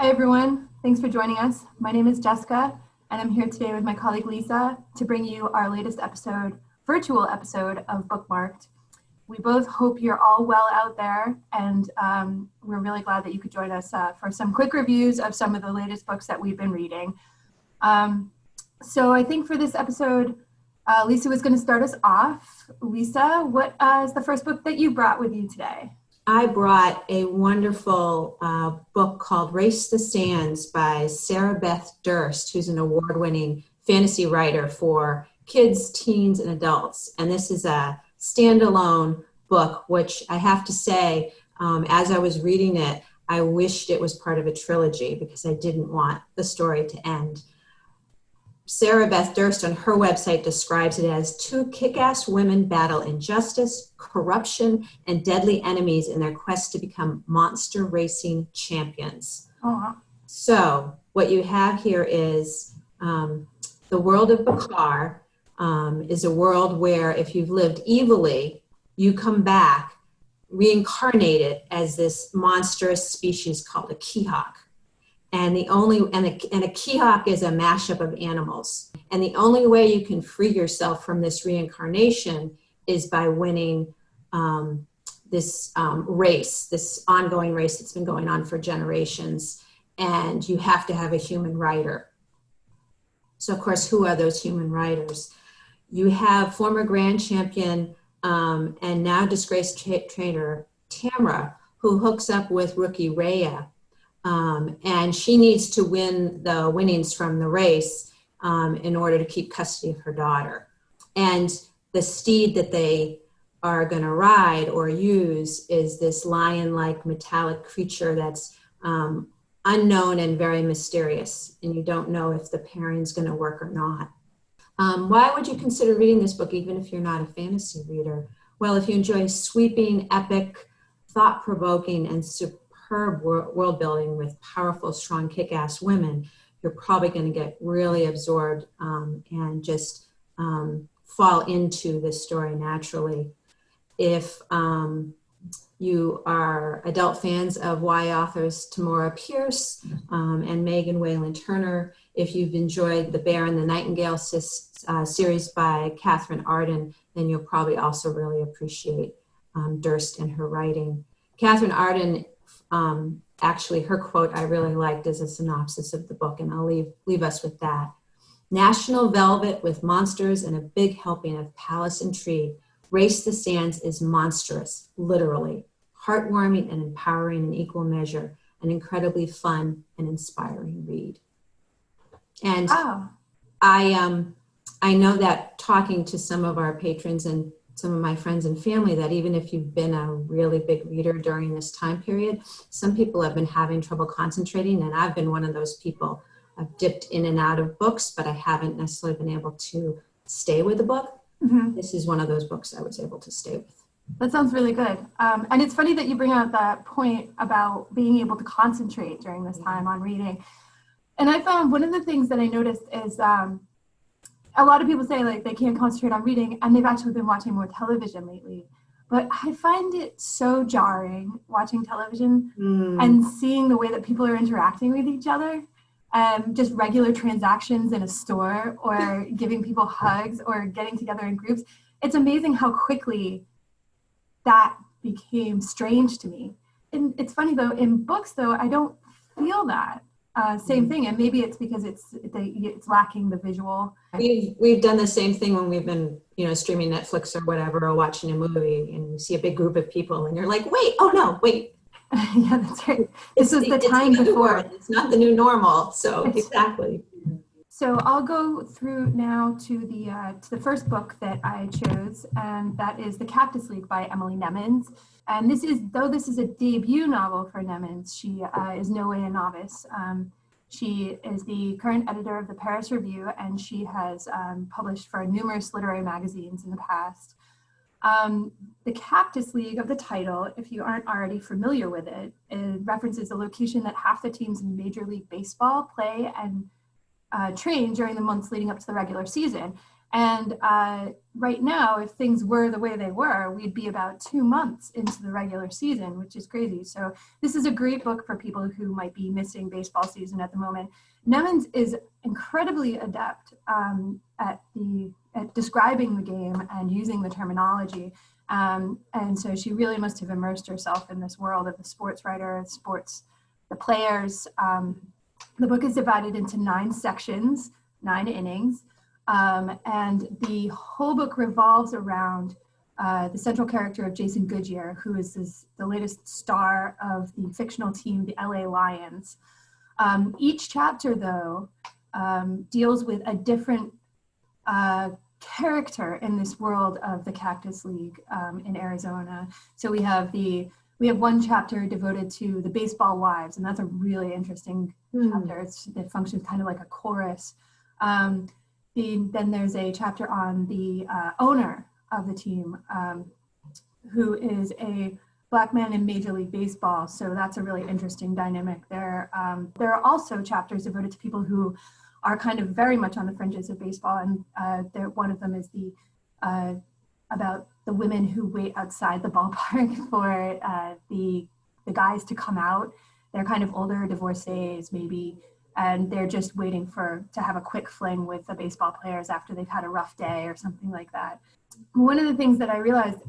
Hi, everyone. Thanks for joining us. My name is Jessica, and I'm here today with my colleague Lisa to bring you our latest virtual episode of Bookmarked. We both hope you're all well out there, and we're really glad that you could join us for some quick reviews of some of the latest books that we've been reading. So I think for this episode, Lisa was going to start us off. Lisa, what is the first book that you brought with you today? I brought a wonderful book called Race the Sands by Sara Beth Durst, who's an award-winning fantasy writer for kids, teens, and adults. And this is a standalone book, which I have to say, as I was reading it, I wished it was part of a trilogy because I didn't want the story to end. Sara Beth Durst on her website describes it as two kick-ass women battle injustice, corruption, and deadly enemies in their quest to become monster racing champions. Oh. So what you have here is the world of Bakar is a world where if you've lived evilly, you come back reincarnated as this monstrous species called a Kihawk. And a Kihawk is a mashup of animals. And the only way you can free yourself from this reincarnation is by winning this race, this ongoing race that's been going on for generations. And you have to have a human rider. So, of course, who are those human riders? You have former grand champion and now disgraced trainer Tamra, who hooks up with rookie Rhea. And she needs to win the winnings from the race in order to keep custody of her daughter. And the steed that they are going to ride or use is this lion-like metallic creature that's unknown and very mysterious. And you don't know if the pairing's going to work or not. Why would you consider reading this book, even if you're not a fantasy reader? Well, if you enjoy sweeping, epic, thought-provoking, and superb world building with powerful, strong, kick-ass women, you're probably going to get really absorbed and just fall into this story naturally. If you are adult fans of YA authors Tamora Pierce and Megan Whalen Turner, if you've enjoyed The Bear and the Nightingale series by Catherine Arden, then you'll probably also really appreciate Durst and her writing. Catherine Arden, actually, her quote I really liked as a synopsis of the book, and I'll leave us with that. National velvet with monsters and a big helping of palace intrigue. Race the Sands is monstrous, literally, heartwarming and empowering in equal measure, an incredibly fun and inspiring read. And I know that talking to some of our patrons and some of my friends and family, that even if you've been a really big reader during this time period, some people have been having trouble concentrating, and I've been one of those people. I've dipped in and out of books, but I haven't necessarily been able to stay with the book. Mm-hmm. This is one of those books I was able to stay with. That sounds really good. And it's funny that you bring out that point about being able to concentrate during this time on reading. And I found one of the things that I noticed is a lot of people say like they can't concentrate on reading, and they've actually been watching more television lately. But I find it so jarring watching television and seeing the way that people are interacting with each other. Just regular transactions in a store or giving people hugs or getting together in groups. It's amazing how quickly that became strange to me. And it's funny though, in books though, I don't feel that. Same thing, and maybe it's because it's lacking the visual. We've done the same thing when we've been, streaming Netflix or whatever, or watching a movie, and you see a big group of people, and you're like, wait, oh no, wait. Yeah, that's right. This is the time before. It's not the new normal. So exactly. So I'll go through now to the first book that I chose, and that is The Cactus League by Emily Nevins. And this is a debut novel for Nevins, she is no way a novice. She is the current editor of the Paris Review, and she has published for numerous literary magazines in the past. The Cactus League of the title, if you aren't already familiar with it, references a location that half the teams in Major League Baseball play and train during the months leading up to the regular season. And right now, if things were the way they were, we'd be about 2 months into the regular season, which is crazy. So this is a great book for people who might be missing baseball season at the moment. Nevins is incredibly adept at describing the game and using the terminology. And so she really must have immersed herself in this world of the sports writer, the players. The book is divided into 9 sections, 9 innings. And the whole book revolves around the central character of Jason Goodyear, who is the latest star of the fictional team, the LA Lions. Each chapter, though, deals with a different character in this world of the Cactus League in Arizona. So we have one chapter devoted to the baseball wives, and that's a really interesting chapter. It functions kind of like a chorus. Then there's a chapter on the owner of the team, who is a Black man in Major League Baseball. So that's a really interesting dynamic there. There are also chapters devoted to people who are kind of very much on the fringes of baseball. And one of them is about the women who wait outside the ballpark for the guys to come out. They're kind of older divorcees maybe, and they're just waiting to have a quick fling with the baseball players after they've had a rough day or something like that. One of the things that I realized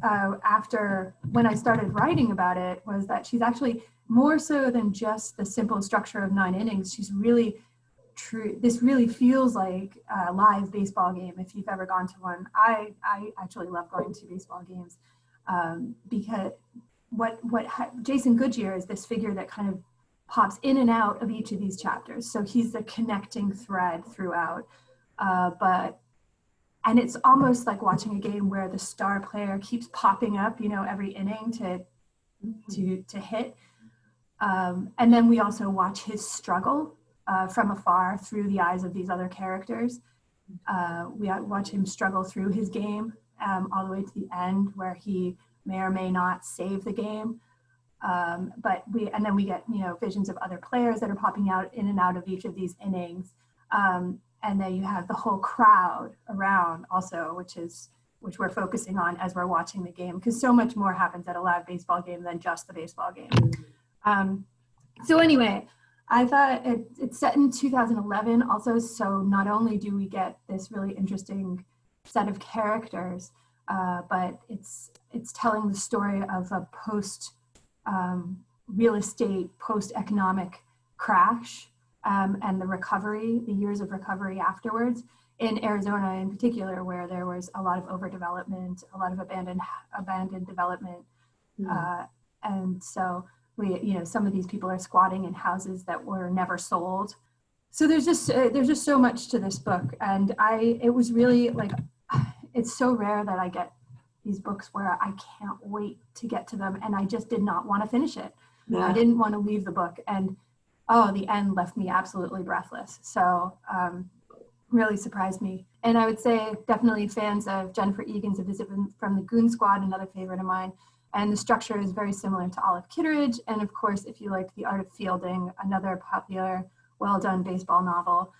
when I started writing about it was that she's actually more so than just the simple structure of 9 innings. She's really true. This really feels like a live baseball game if you've ever gone to one. I actually love going to baseball games because Jason Goodyear is this figure that kind of pops in and out of each of these chapters. So he's the connecting thread throughout. And it's almost like watching a game where the star player keeps popping up, every inning to hit. And then we also watch his struggle from afar through the eyes of these other characters. We watch him struggle through his game all the way to the end where he may or may not save the game. And then we get, visions of other players that are popping out in and out of each of these innings. And then you have the whole crowd around also, which we're focusing on as we're watching the game, because so much more happens at a live baseball game than just the baseball game. So anyway, I thought it's set in 2011 also. So not only do we get this really interesting set of characters, but it's telling the story of a post real estate, post-economic crash and the years of recovery afterwards in Arizona in particular, where there was a lot of overdevelopment, a lot of abandoned development. And so some of these people are squatting in houses that were never sold. So there's just so much to this book. And it was really it's so rare that I get these books where I can't wait to get to them, and I just did not want to finish it. Yeah. I didn't want to leave the book, and the end left me absolutely breathless. So really surprised me. And I would say definitely fans of Jennifer Egan's A Visit from the Goon Squad, another favorite of mine. And the structure is very similar to Olive Kitteridge. And of course, if you like The Art of Fielding, another popular, well-done baseball novel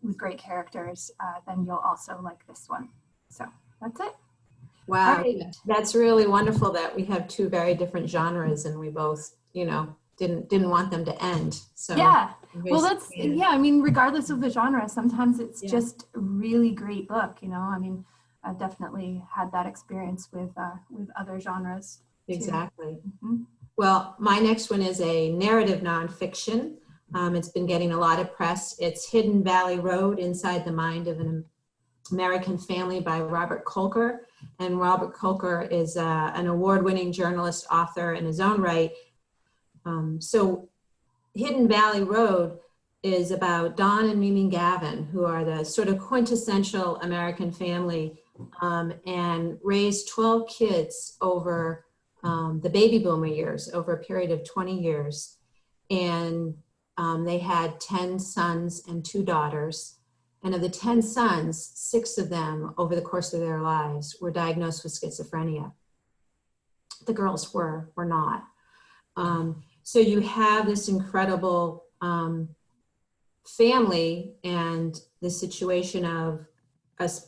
with great characters, then you'll also like this one. So that's it. Wow, right. That's really wonderful that we have 2 very different genres, and we both, didn't want them to end. So yeah, well, regardless of the genre, sometimes it's just a really great book. I've definitely had that experience with other genres. Exactly. Well, my next one is a narrative nonfiction. It's been getting a lot of press. It's Hidden Valley Road: Inside the Mind of an American Family by Robert Kolker. And Robert Kolker is an award-winning journalist, author in his own right. So Hidden Valley Road is about Don and Mimi Gavin, who are the sort of quintessential American family, and raised 12 kids over the baby boomer years, over a period of 20 years. And they had 10 sons and 2 daughters. And of the 10 sons, 6 of them over the course of their lives were diagnosed with schizophrenia. The girls were not. So you have this incredible family and the situation of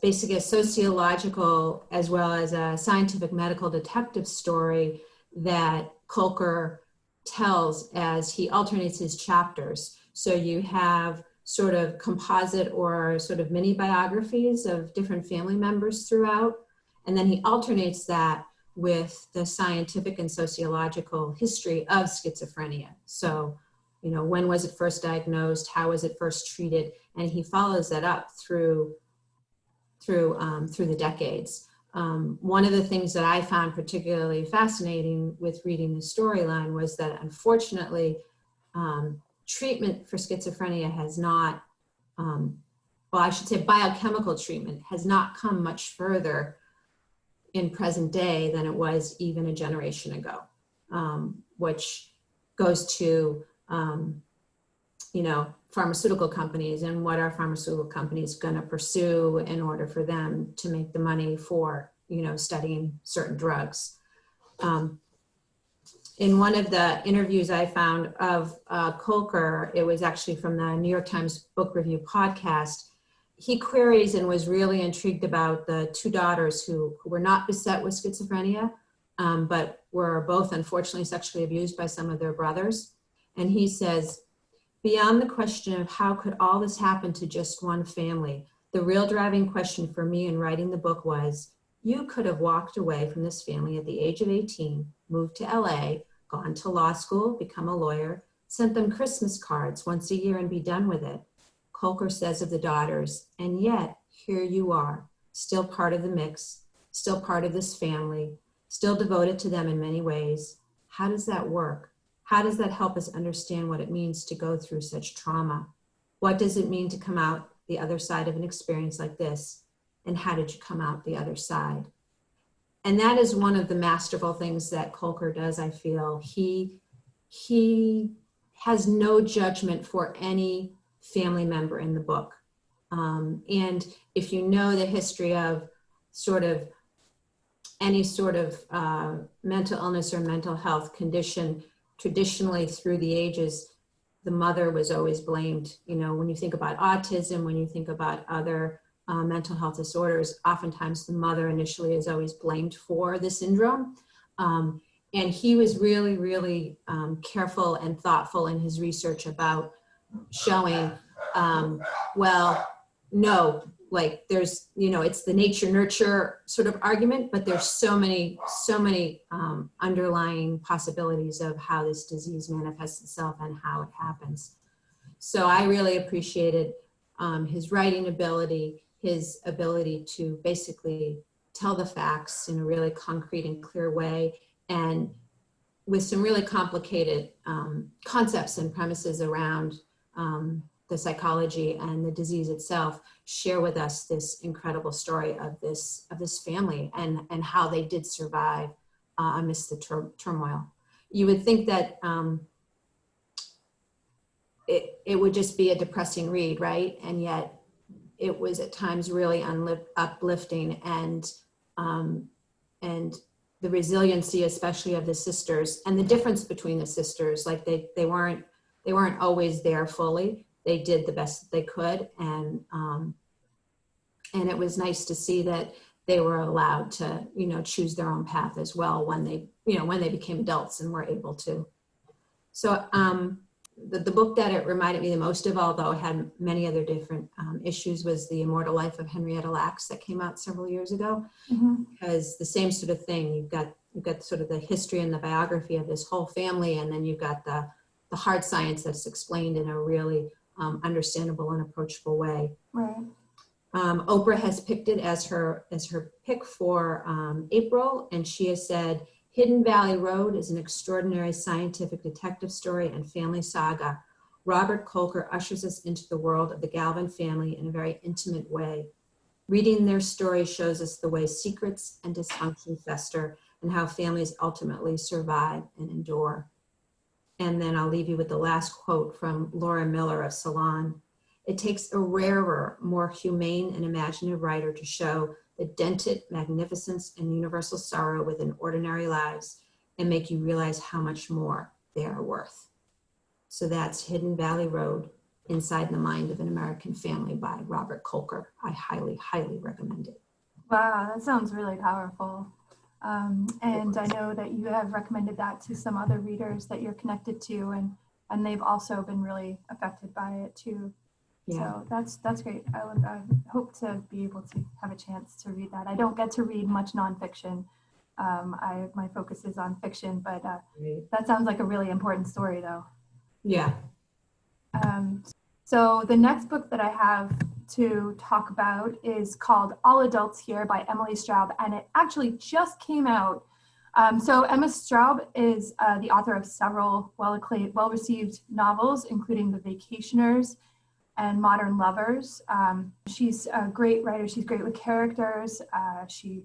basically a sociological as well as a scientific medical detective story that Kolker tells as he alternates his chapters. So you have sort of composite or sort of mini biographies of different family members throughout, and then he alternates that with the scientific and sociological history of schizophrenia. So, you know, when was it first diagnosed? How was it first treated? And he follows that up through the decades. One of the things that I found particularly fascinating with reading the storyline was that, unfortunately, treatment for schizophrenia has not, well, I should say biochemical treatment has not come much further in present day than it was even a generation ago, which goes to, you know, pharmaceutical companies and what are pharmaceutical companies going to pursue in order for them to make the money for, you know, studying certain drugs. In one of the interviews I found of Kolker, it was actually from the New York Times Book Review podcast, he queries and was really intrigued about the two daughters who were not beset with schizophrenia, but were both unfortunately sexually abused by some of their brothers. And he says, beyond the question of how could all this happen to just one family, the real driving question for me in writing the book was, you could have walked away from this family at the age of 18, moved to LA, gone to law school, become a lawyer, sent them Christmas cards once a year and be done with it. Kolker says of the daughters, and yet here you are, still part of the mix, still part of this family, still devoted to them in many ways. How does that work? How does that help us understand what it means to go through such trauma? What does it mean to come out the other side of an experience like this? And how did you come out the other side? And that is one of the masterful things that Kolker does, I feel. He has no judgment for any family member in the book. And if you know the history of sort of any sort of mental illness or mental health condition, traditionally through the ages, the mother was always blamed. You know, when you think about autism, when you think about other mental health disorders, oftentimes the mother initially is always blamed for the syndrome. And he was really, really careful and thoughtful in his research about showing, well, no, like there's, you know, it's the nature nurture sort of argument, but there's so many underlying possibilities of how this disease manifests itself and how it happens. So I really appreciated his writing ability, his ability to basically tell the facts in a really concrete and clear way, and with some really complicated concepts and premises around the psychology and the disease itself, share with us this incredible story of this family and how they did survive amidst the turmoil. You would think that it would just be a depressing read, right? And yet it was at times really uplifting, and the resiliency, especially of the sisters, and the difference between the sisters, like they weren't always there fully. They did the best that they could, and it was nice to see that they were allowed to, you know, choose their own path as well when they became adults and were able to. So the book that it reminded me the most of, although it had many other different issues, was The Immortal Life of Henrietta Lacks that came out several years ago. Mm-hmm. Because the same sort of thing, you've got sort of the history and the biography of this whole family, and then you've got the hard science that's explained in a really understandable and approachable way. Right. Oprah has picked it as her pick for April, and she has said, Hidden Valley Road is an extraordinary scientific detective story and family saga. Robert Kolker ushers us into the world of the Galvin family in a very intimate way. Reading their story shows us the way secrets and dysfunction fester and how families ultimately survive and endure. And then I'll leave you with the last quote from Laura Miller of Salon. It takes a rarer, more humane and imaginative writer to show the dented magnificence and universal sorrow within ordinary lives and make you realize how much more they are worth. So that's Hidden Valley Road, Inside the Mind of an American Family by Robert Kolker. I highly, highly recommend it. Wow, that sounds really powerful. And I know that you have recommended that to some other readers that you're connected to, and they've also been really affected by it too. Yeah. So that's great. I hope to be able to have a chance to read that. I don't get to read much nonfiction. My focus is on fiction, but that sounds like a really important story, though. Yeah. So the next book that I have to talk about is called All Adults Here by Emily Straub, and it actually just came out. So Emma Straub is the author of several well-received novels, including The Vacationers and Modern Lovers. She's a great writer. She's great with characters. She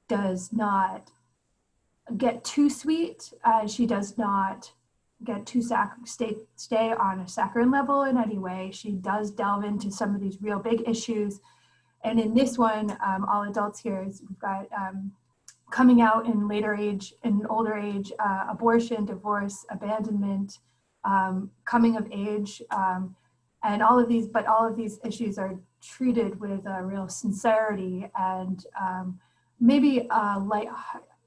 does not get too sweet. She does not get too stay on a saccharine level in any way. She does delve into some of these real big issues. And in this one, All Adults Here, we've got coming out in older age, abortion, divorce, abandonment, coming of age, and all of these issues are treated with a real sincerity and maybe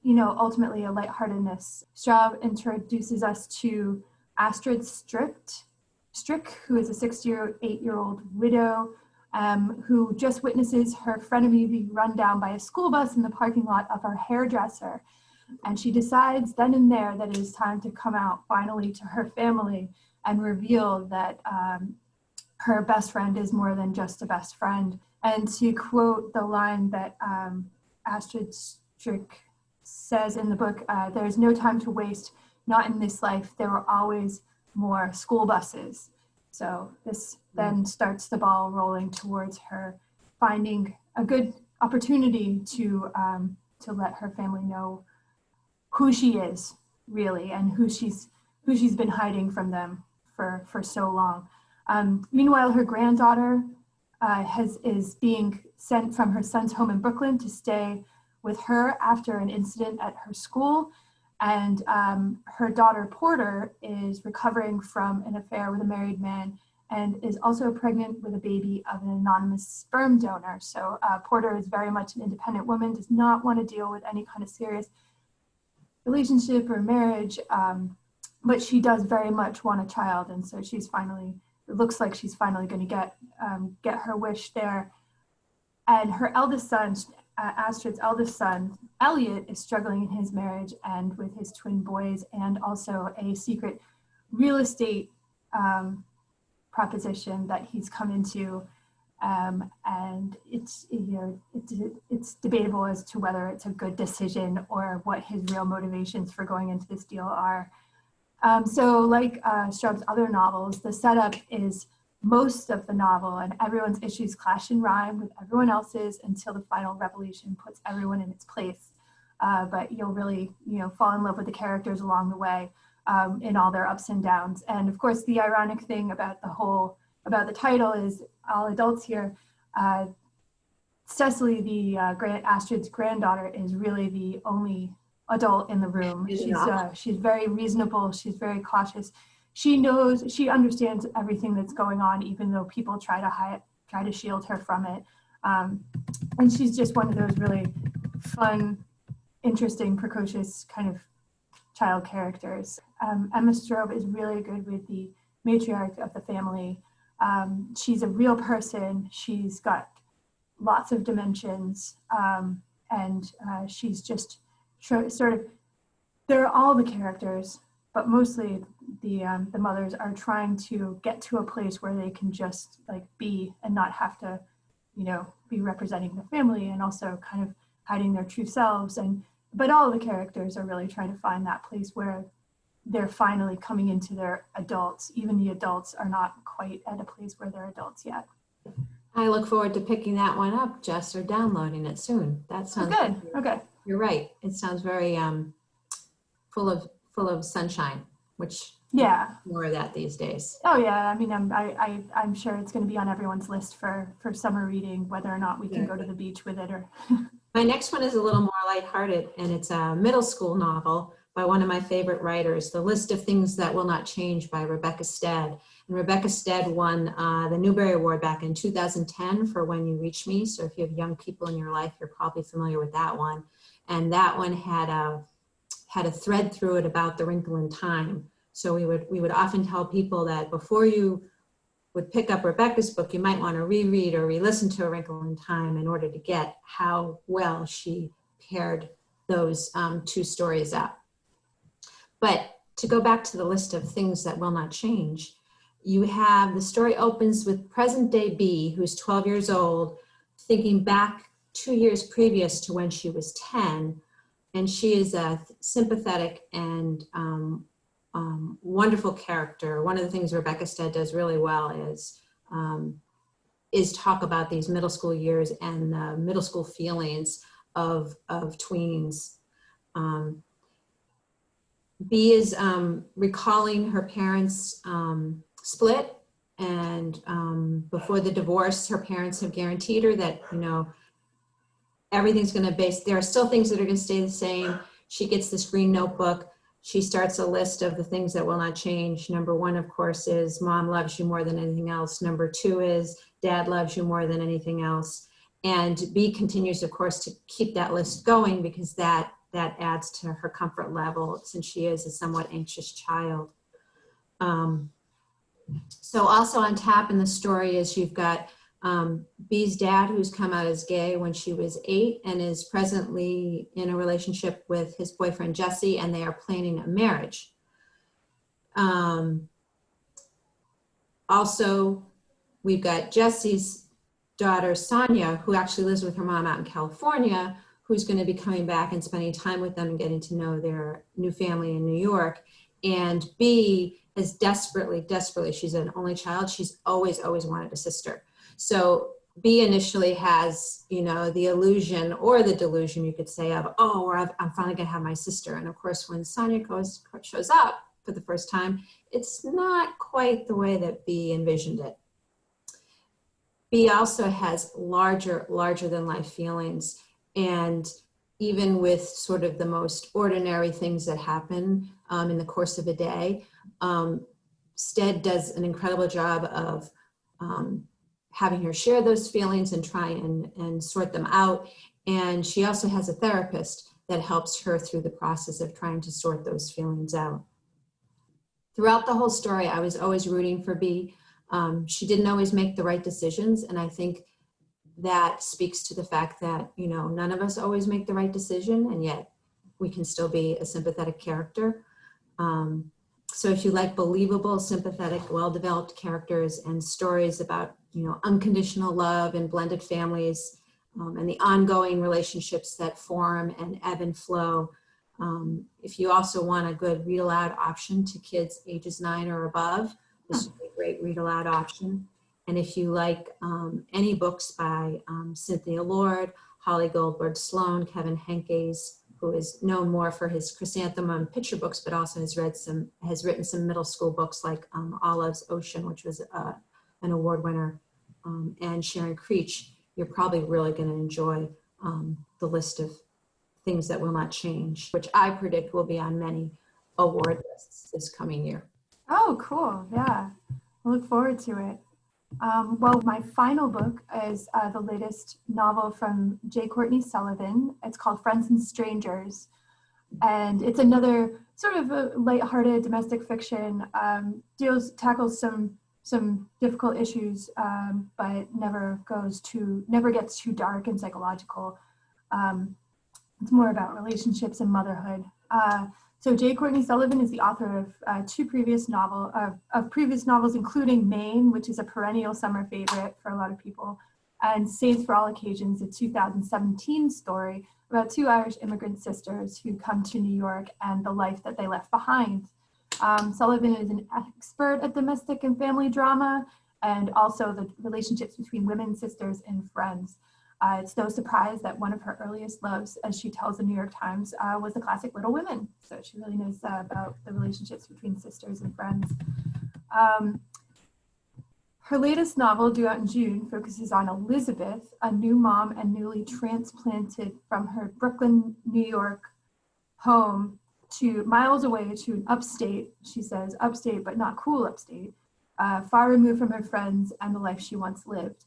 ultimately a lightheartedness. Straub introduces us to Astrid Strick, who is a 68-year-old widow who just witnesses her frenemy be run down by a school bus in the parking lot of her hairdresser. And she decides then and there that it is time to come out finally to her family and reveal that her best friend is more than just a best friend. And to quote the line that Astrid Strick says in the book, there's no time to waste, not in this life. There were always more school buses. So this then starts the ball rolling towards her finding a good opportunity to let her family know who she is really and who she's been hiding from them for so long. Meanwhile, her granddaughter is being sent from her son's home in Brooklyn to stay with her after an incident at her school. And her daughter Porter is recovering from an affair with a married man and is also pregnant with a baby of an anonymous sperm donor. So Porter is very much an independent woman, does not want to deal with any kind of serious relationship or marriage, but she does very much want a child. And so it looks like she's finally going to get her wish there. And her eldest son, Astrid's eldest son, Elliot, is struggling in his marriage and with his twin boys, and also a secret real estate proposition that he's come into. And it's debatable as to whether it's a good decision or what his real motivations for going into this deal are. So like Straub's other novels, the setup is most of the novel and everyone's issues clash and rhyme with everyone else's until the final revelation puts everyone in its place. But you'll really, fall in love with the characters along the way in all their ups and downs. And of course, the ironic thing about the title is All Adults Here. Cecily, Astrid's granddaughter, is really the only adult in the room. She's very reasonable. She's very cautious. She understands everything that's going on, even though people try to shield her from it. And she's just one of those really fun, interesting, precocious kind of child characters. Emma Straub is really good with the matriarch of the family. She's a real person. She's got lots of dimensions, and she's just sort of, they're all the characters, but mostly the mothers are trying to get to a place where they can just be and not have to, be representing the family and also kind of hiding their true selves. But all the characters are really trying to find that place where they're finally coming into their adults. Even the adults are not quite at a place where they're adults yet. I look forward to picking that one up, Jess, or downloading it soon. That sounds good. Okay. You're right. It sounds very full of sunshine, which more of that these days. Oh yeah, I mean, I'm sure it's going to be on everyone's list for summer reading, whether or not we can go to the beach with it. Or my next one is a little more lighthearted, and it's a middle school novel by one of my favorite writers, The List of Things That Will Not Change by Rebecca Stead. And Rebecca Stead won the Newbery Award back in 2010 for When You Reach Me. So if you have young people in your life, you're probably familiar with that one. And that one had a thread through it about the wrinkle in time. So we would often tell people that before you would pick up Rebecca's book, you might want to reread or re-listen to A Wrinkle in Time in order to get how well she paired those two stories up. But to go back to the list of things that will not change, you have the story opens with present day B, who's 12 years old, thinking back 2 years previous to when she was 10. And she is a sympathetic and wonderful character. One of the things Rebecca Stead does really well is talk about these middle school years and the middle school feelings of tweens. B is recalling her parents' split, and before the divorce, her parents have guaranteed her that, you know, everything's going to there are still things that are going to stay the same. She gets this green notebook. She starts a list of the things that will not change. Number one, of course, is mom loves you more than anything else. Number two is dad loves you more than anything else. And B continues, of course, to keep that list going because that adds to her comfort level since she is a somewhat anxious child. So also on tap in the story is you've got B's dad, who's come out as gay when she was 8 and is presently in a relationship with his boyfriend Jesse, and they are planning a marriage. Also, we've got Jesse's daughter Sonia, who actually lives with her mom out in California, who's going to be coming back and spending time with them and getting to know their new family in New York. And B is desperately, she's an only child. She's always wanted a sister. So B initially has, you know, the illusion or the delusion, you could say, of, oh, I'm finally going to have my sister. And of course, when Sonia shows up for the first time, it's not quite the way that B envisioned it. B also has larger than life feelings. And even with sort of the most ordinary things that happen in the course of a day, Stead does an incredible job of having her share those feelings and try and sort them out. And she also has a therapist that helps her through the process of trying to sort those feelings out. Throughout the whole story, I was always rooting for B. She didn't always make the right decisions, and I think that speaks to the fact that, you know, none of us always make the right decision, and yet we can still be a sympathetic character. So if you like believable, sympathetic, well-developed characters and stories about, you know, unconditional love and blended families and the ongoing relationships that form and ebb and flow, if you also want a good read-aloud option to kids ages 9 or above, this would be a great read-aloud option. And if you like any books by Cynthia Lord, Holly Goldberg Sloan, Kevin Henkes, who is known more for his chrysanthemum picture books, but also has written some middle school books like Olive's Ocean, which was an award winner, and Sharon Creech, you're probably really going to enjoy the list of things that will not change, which I predict will be on many award lists this coming year. Oh, cool. Yeah. I look forward to it. Well, my final book is the latest novel from Courtney Sullivan. It's called Friends and Strangers. And it's another sort of a lighthearted domestic fiction, tackles some difficult issues, but never gets too dark and psychological. It's more about relationships and motherhood. So Courtney Sullivan is the author of two previous novels, including Maine, which is a perennial summer favorite for a lot of people, and Saints for All Occasions, a 2017 story about two Irish immigrant sisters who come to New York and the life that they left behind. Sullivan is an expert at domestic and family drama and also the relationships between women, sisters, and friends. It's no surprise that one of her earliest loves, as she tells the New York Times, was the classic Little Women. So she really knows about the relationships between sisters and friends. Her latest novel, due out in June, focuses on Elizabeth, a new mom and newly transplanted from her Brooklyn, New York home to miles away to an upstate, she says, upstate but not cool upstate, far removed from her friends and the life she once lived.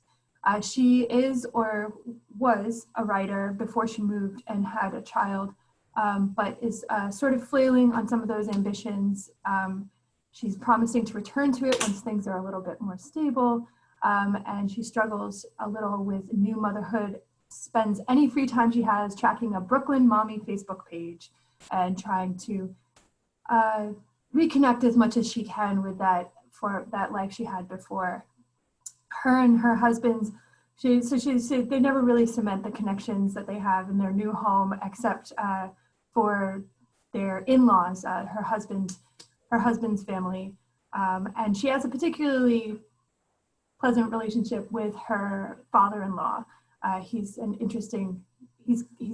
She is or was a writer before she moved and had a child, but is sort of flailing on some of those ambitions. She's promising to return to it once things are a little bit more stable, and she struggles a little with new motherhood, spends any free time she has tracking a Brooklyn Mommy Facebook page and trying to reconnect as much as she can with that life she had before. Her and her husband's, they never really cement the connections that they have in their new home, except for their in-laws, her husband's family, and she has a particularly pleasant relationship with her father-in-law. He's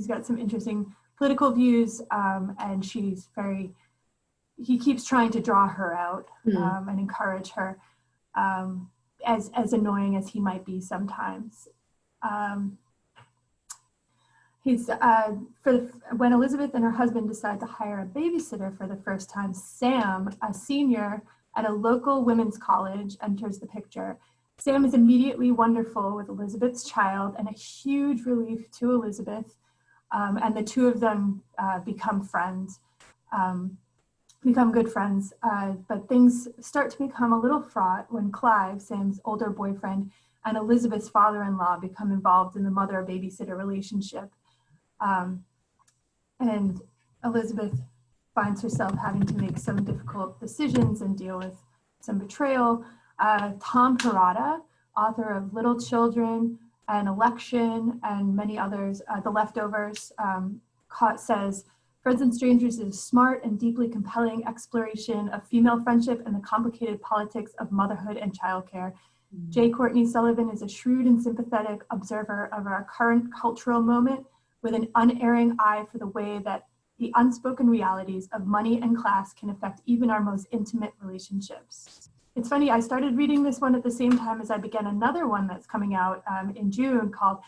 got some interesting political views, and he keeps trying to draw her out and encourage her, as annoying as he might be sometimes. When Elizabeth and her husband decide to hire a babysitter for the first time, Sam, a senior at a local women's college, enters the picture. Sam is immediately wonderful with Elizabeth's child and a huge relief to Elizabeth, and the two of them become good friends, but things start to become a little fraught when Clive, Sam's older boyfriend, and Elizabeth's father-in-law become involved in the mother-babysitter relationship. And Elizabeth finds herself having to make some difficult decisions and deal with some betrayal. Tom Perrotta, author of Little Children, An Election, and many others, The Leftovers, says, Friends and Strangers is a smart and deeply compelling exploration of female friendship and the complicated politics of motherhood and childcare. J. Courtney Sullivan is a shrewd and sympathetic observer of our current cultural moment with an unerring eye for the way that the unspoken realities of money and class can affect even our most intimate relationships. It's funny, I started reading this one at the same time as I began another one that's coming out in June called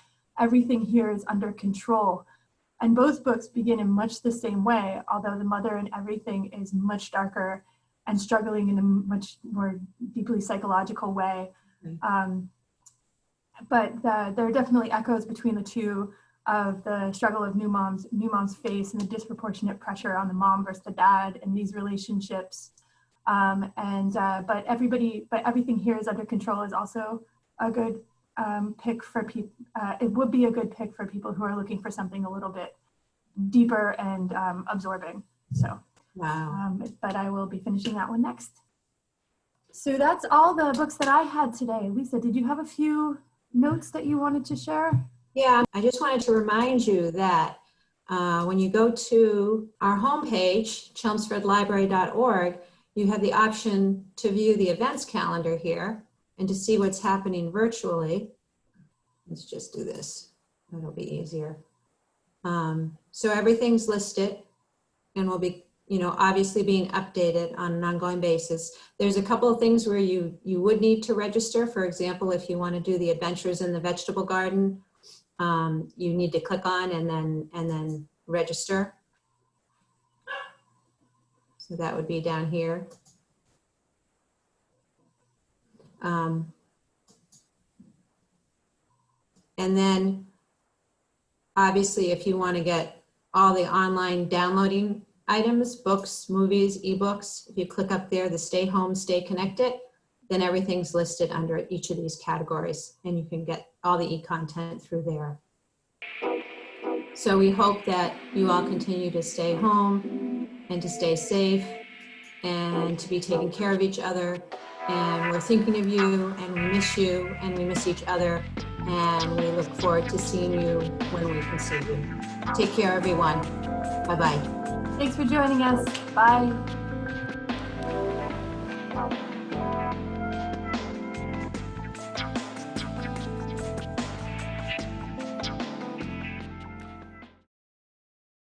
Everything Here is Under Control. And both books begin in much the same way, although The Mother in Everything is much darker and struggling in a much more deeply psychological way. But there are definitely echoes between the two of the struggle of new moms face and the disproportionate pressure on the mom versus the dad in these relationships. But Everything Here is Under Control is also a good pick for people. It would be a good pick for people who are looking for something a little bit deeper and absorbing. So, wow. But I will be finishing that one next. So that's all the books that I had today. Lisa, did you have a few notes that you wanted to share? Yeah, I just wanted to remind you that when you go to our homepage, chelmsfordlibrary.org, you have the option to view the events calendar here and to see what's happening virtually. Let's just do this. That'll be easier. So everything's listed and will be, obviously being updated on an ongoing basis. There's a couple of things where you would need to register. For example, if you want to do the Adventures in the Vegetable Garden, you need to click on and then register. So that would be down here. And then obviously if you want to get all the online downloading items, books, movies, ebooks, if you click up there, the Stay Home, Stay Connected, then everything's listed under each of these categories and you can get all the e-content through there. So we hope that you all continue to stay home and to stay safe and to be taking care of each other. And we're thinking of you and we miss you and we miss each other. And we look forward to seeing you when we can see you. Take care, everyone. Bye-bye. Thanks for joining us. Bye.